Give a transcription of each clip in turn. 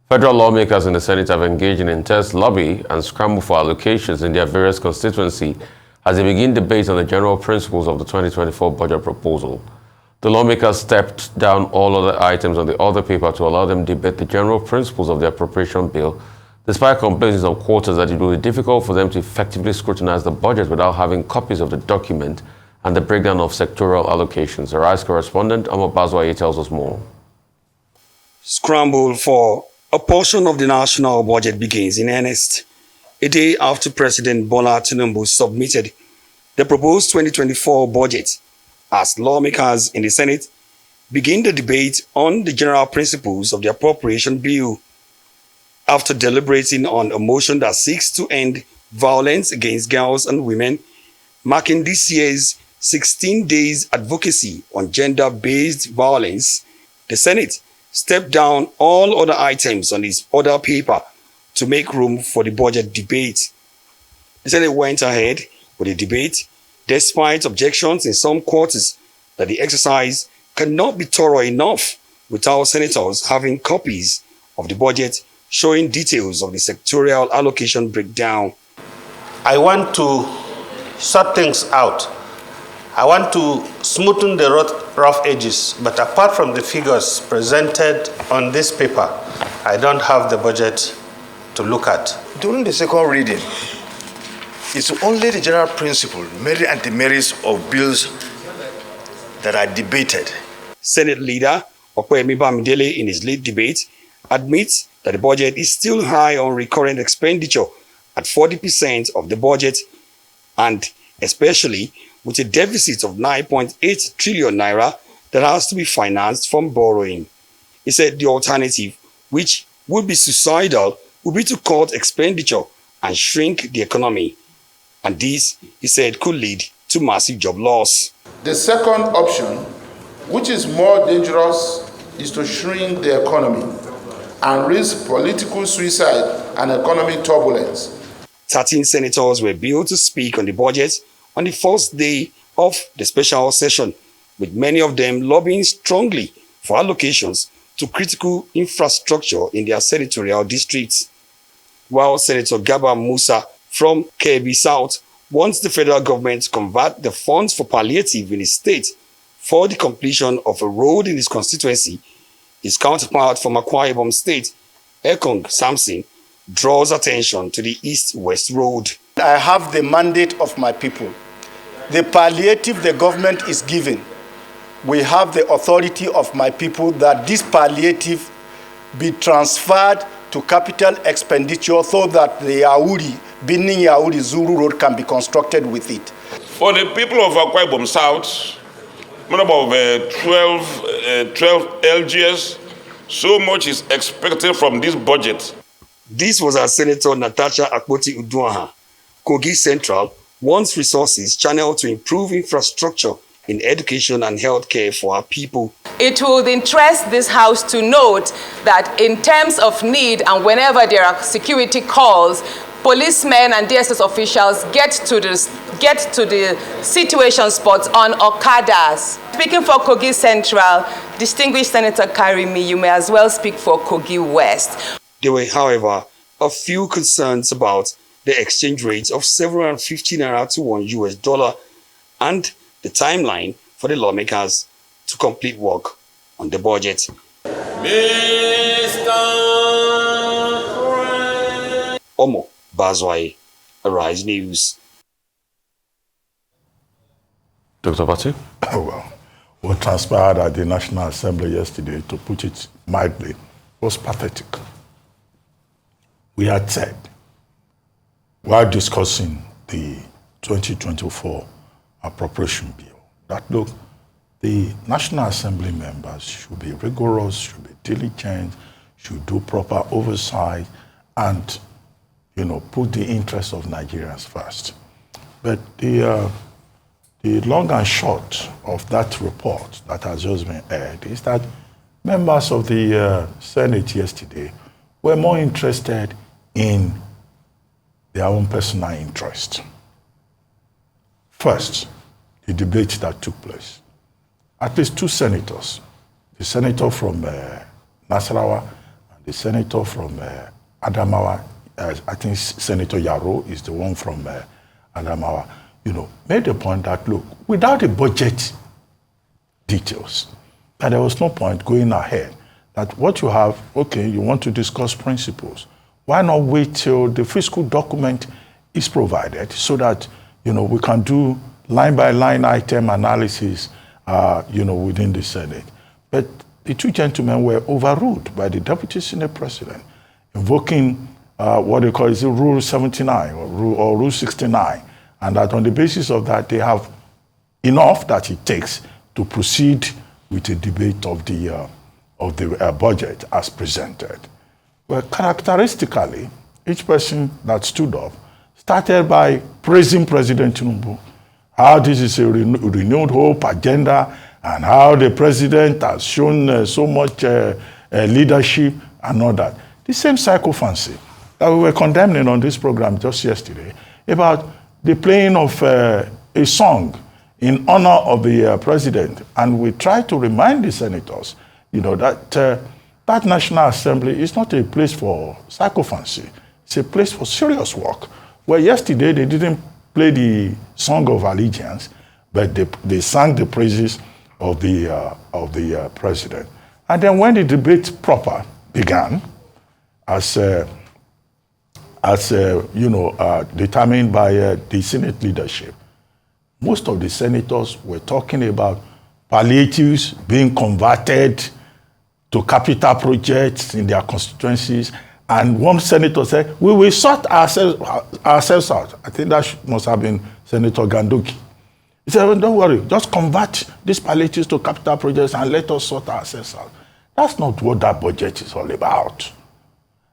Federal lawmakers in the Senate have engaged in intense lobby and scramble for allocations in their various constituencies as they begin debate on the general principles of the 2024 budget proposal. The lawmakers stepped down all other items on the other paper to allow them to debate the general principles of the appropriation bill, despite complaints in some quarters that it will be difficult for them to effectively scrutinize the budget without having copies of the document and the breakdown of sectoral allocations. Our ICE correspondent, Amo Bazwaye, tells us more. Scramble for a portion of the national budget begins in earnest, a day after President Bola Tinubu submitted the proposed 2024 budget, as lawmakers in the Senate begin the debate on the general principles of the appropriation bill. After deliberating on a motion that seeks to end violence against girls and women, marking this year's 16 days advocacy on gender-based violence, the Senate stepped down all other items on its other paper to make room for the budget debate. The Senate went ahead with the debate despite objections in some quarters that the exercise cannot be thorough enough without senators having copies of the budget showing details of the sectorial allocation breakdown. I want to sort things out. I want to smoothen the rough edges, but apart from the figures presented on this paper, I don't have the budget to look at. During the second reading, it's only the general principle, merit and demerits of bills that are debated. Senate leader Okwemi Bamidele, in his lead debate, admits that the budget is still high on recurrent expenditure at 40% of the budget, and especially with a deficit of 9.8 trillion naira that has to be financed from borrowing. He said the alternative, which would be suicidal, would be to cut expenditure and shrink the economy. And this, he said, could lead to massive job loss. The second option, which is more dangerous, is to shrink the economy and risk political suicide and economic turbulence. 13 senators were billed to speak on the budget on the first day of the special session, with many of them lobbying strongly for allocations to critical infrastructure in their senatorial districts. While Senator Garba Musa from Kebbi South wants the federal government to convert the funds for palliative in his state for the completion of a road in his constituency, his counterpart from Akwa Ibom State, Ekong Samson, draws attention to the East-West Road. I have the mandate of my people. The palliative the government is giving, we have the authority of my people that this palliative be transferred to capital expenditure so that the Benin Yauri Zuru Road can be constructed with it. For the people of Akwa Ibom South, about 12 LGS, so much is expected from this budget. This was our Senator Natasha Akpoti Uduaha. Kogi Central wants resources channeled to improve infrastructure in education and healthcare for our people. It would interest this House to note that in terms of need and whenever there are security calls, policemen and DSS officials get to the situation spots on Okadas. Speaking for Kogi Central, distinguished Senator Karimi, you may as well speak for Kogi West. There were, however, a few concerns about the exchange rate of 750 naira to $1 and the timeline for the lawmakers to complete work on the budget. Omo Bazwaye, Arise News. Dr. Batu? Oh, well, what transpired at the National Assembly yesterday, to put it mildly, was pathetic. We had said, while discussing the 2024 appropriation bill, that look, the National Assembly members should be rigorous, should be diligent, should do proper oversight, and, put the interests of Nigerians first. But the long and short of that report that has just been aired is that members of the Senate yesterday were more interested in their own personal interest. First, the debate that took place. At least two senators, the senator from Nasarawa and the senator from Adamawa, I think Senator Yaro is the one from Adamawa, made the point that, look, without the budget details, that there was no point going ahead. That what you have, okay, you want to discuss principles. Why not wait till the fiscal document is provided so that, we can do line-by-line item analysis, within the Senate. But the two gentlemen were overruled by the Deputy Senate President, invoking what they call is Rule 79 or Rule 69, and that on the basis of that, they have enough that it takes to proceed with a debate of the budget as presented. Well, characteristically, each person that stood up started by praising President Tinubu, how this is a renewed hope agenda, and how the president has shown so much leadership and all that. The same sycophancy that we were condemning on this program just yesterday about the playing of a song in honor of the president. And we try to remind the senators, that that National Assembly is not a place for sycophancy. It's a place for serious work. Well, yesterday they didn't play the Song of Allegiance, but they sang the praises of the president. And then when the debate proper began, as determined by the Senate leadership, most of the senators were talking about palliatives being converted to capital projects in their constituencies. And one senator said, we will sort ourselves out. I think that must have been Senator Gandoki. He said, well, don't worry, just convert these palliatives to capital projects and let us sort ourselves out. That's not what that budget is all about.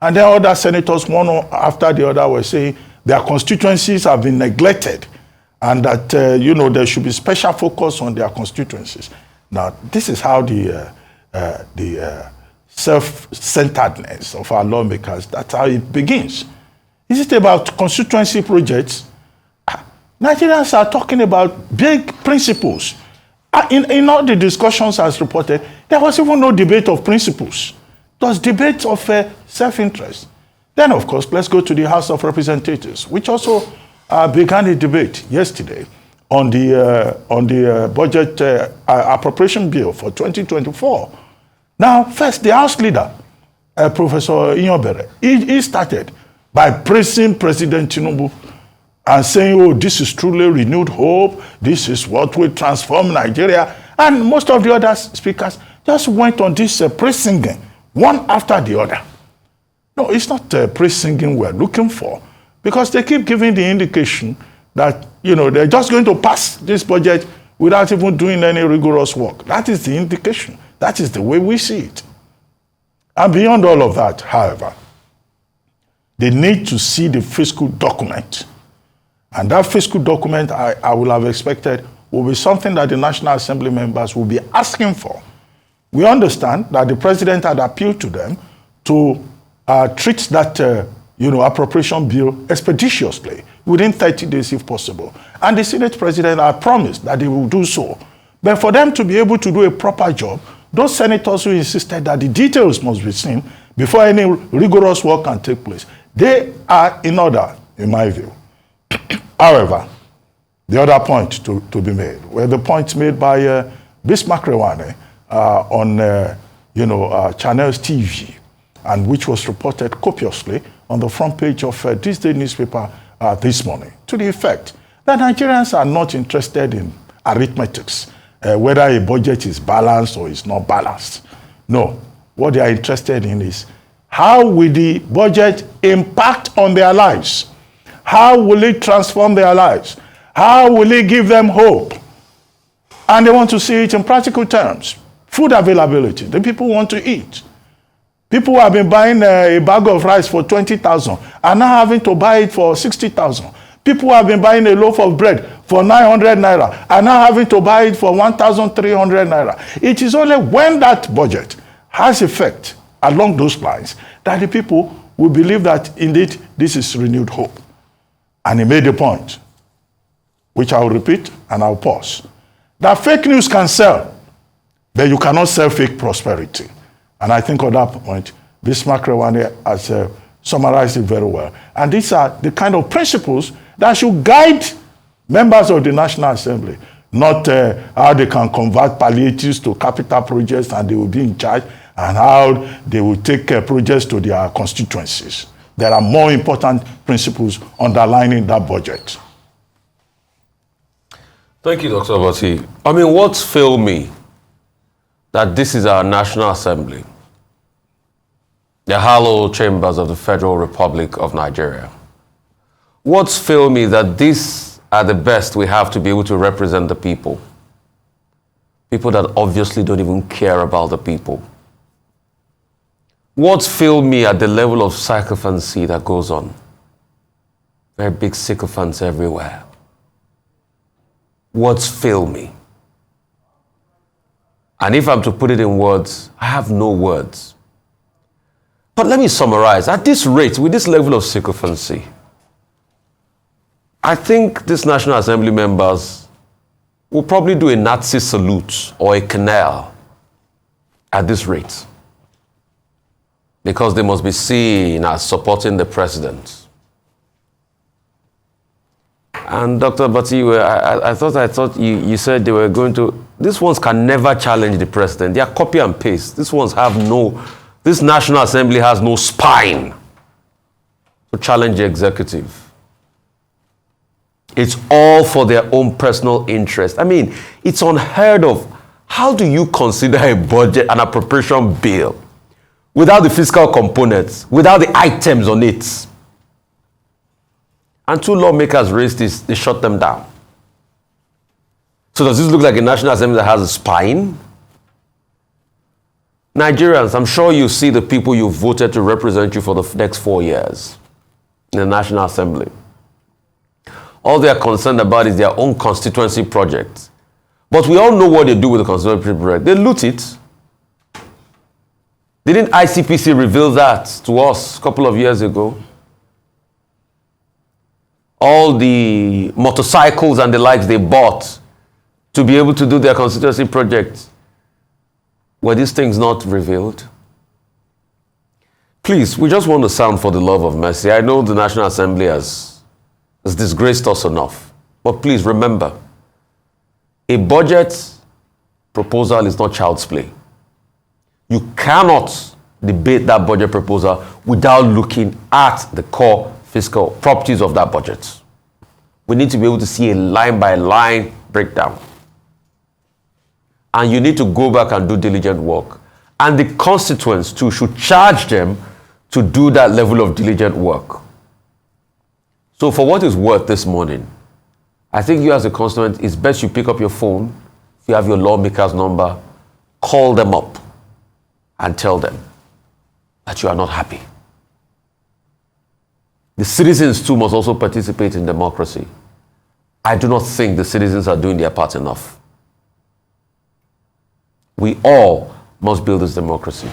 And then other senators, one after the other, were saying their constituencies have been neglected and that, there should be special focus on their constituencies. Now, this is how the self-centeredness of our lawmakers, that's how it begins. Is it about constituency projects? Nigerians are talking about big principles. In all the discussions as reported, there was even no debate of principles. It was debate of self-interest. Then, of course, let's go to the House of Representatives, which also began a debate yesterday on the budget appropriation bill for 2024. Now, first, the House leader, Professor Inyobere, he started by praising President Tinubu and saying, oh, this is truly renewed hope. This is what will transform Nigeria. And most of the other speakers just went on this praise singing, one after the other. No, it's not praise singing we're looking for, because they keep giving the indication that, they're just going to pass this budget without even doing any rigorous work. That is the indication. That is the way we see it. And beyond all of that, however, they need to see the fiscal document. And that fiscal document, I will have expected, will be something that the National Assembly members will be asking for. We understand that the president had appealed to them to treat that appropriation bill expeditiously, within 30 days if possible. And the Senate president had promised that they will do so. But for them to be able to do a proper job, those senators who insisted that the details must be seen before any rigorous work can take place, they are in order, in my view. However, the other point to be made were the points made by Bismarck Rewane on Channels TV, and which was reported copiously on the front page of this day newspaper this morning, to the effect that Nigerians are not interested in arithmetics, whether a budget is balanced or is not balanced. No, what they are interested in is how will the budget impact on their lives? How will it transform their lives? How will it give them hope? And they want to see it in practical terms. Food availability, the people want to eat. People who have been buying a bag of rice for 20,000 are now having to buy it for 60,000. People who have been buying a loaf of bread for 900 naira are now having to buy it for 1,300 naira. It is only when that budget has effect along those lines that the people will believe that indeed this is renewed hope. And he made a point, which I'll repeat and I'll pause, that fake news can sell, but you cannot sell fake prosperity. And I think on that point, Bismarck Rewane has summarized it very well. And these are the kind of principles that should guide members of the National Assembly, not how they can convert palliatives to capital projects and they will be in charge, and how they will take projects to their constituencies. There are more important principles underlining that budget. Thank you, Dr. Abati. I mean, what's failed me that this is our National Assembly, the hallowed chambers of the Federal Republic of Nigeria? What's failed me that these are the best we have to be able to represent the people? People that obviously don't even care about the people. What's failed me at the level of sycophancy that goes on? Very big sycophants everywhere. What's failed me? And if I'm to put it in words, I have no words. But let me summarize. At this rate, with this level of sycophancy, I think these National Assembly members will probably do a Nazi salute or a canal at this rate, because they must be seen as supporting the president. And Dr. Bati, I thought you said they were going to, these ones can never challenge the president. They are copy and paste. These ones have this National Assembly has no spine to challenge the executive. It's all for their own personal interest. I mean, it's unheard of. How do you consider a budget, an appropriation bill, without the fiscal components, without the items on it? And two lawmakers raised this, they shut them down. So does this look like a National Assembly that has a spine? Nigerians, I'm sure you see the people you voted to represent you for the next 4 years in the National Assembly. All they are concerned about is their own constituency project. But we all know what they do with the constituency project. They loot it. Didn't ICPC reveal that to us a couple of years ago? All the motorcycles and the likes they bought to be able to do their constituency project, were these things not revealed? Please, we just want to sound for the love of mercy. I know the National Assembly has disgraced us enough, but please remember, a budget proposal is not child's play. You cannot debate that budget proposal without looking at the core fiscal properties of that budget. We need to be able to see a line-by-line breakdown. And you need to go back and do diligent work. And the constituents too should charge them to do that level of diligent work. So for what it's worth this morning, I think you as a constituent, it's best you pick up your phone, if you have your lawmaker's number, call them up and tell them that you are not happy. The citizens too must also participate in democracy. I do not think the citizens are doing their part enough. We all must build this democracy.